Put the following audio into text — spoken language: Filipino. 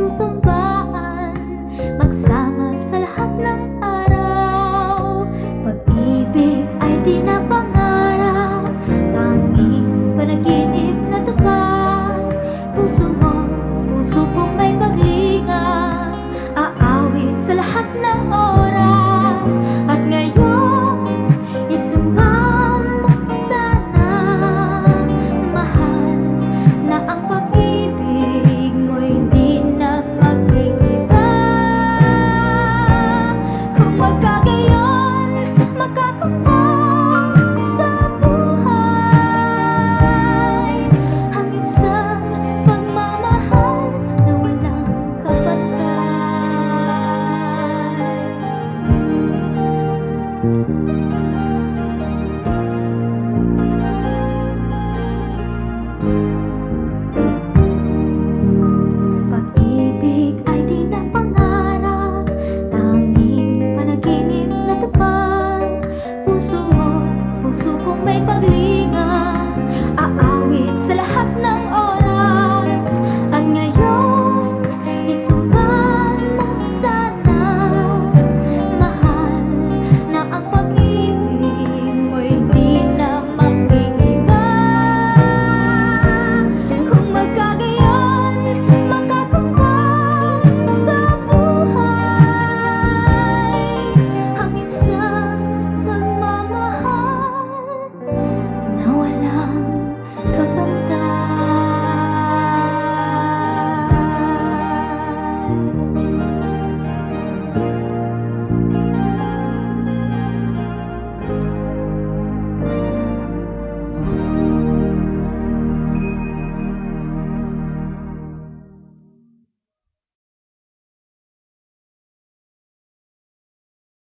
susumbaan, magsama sa lahat ng araw. Pag-ibig ay di na pangarap, tanging panaginip na tupad. Puso kong may paglinga, aawit sa lahat ng oras. At ngayon, isumama mo sana, mahal, na ang pag-ibig mo'y di na mag-iiba. Kung magkagayon, magkatapat sa buhay ang isang pagmamahal na walang kapatid. Pag-ibig ay di na pangarap, tanging panaginip na tupad. Puso kong may paglinga, aawit sa lahat ng oras. At ngayon, isumama mo sana, mahal, na ang pag-ibig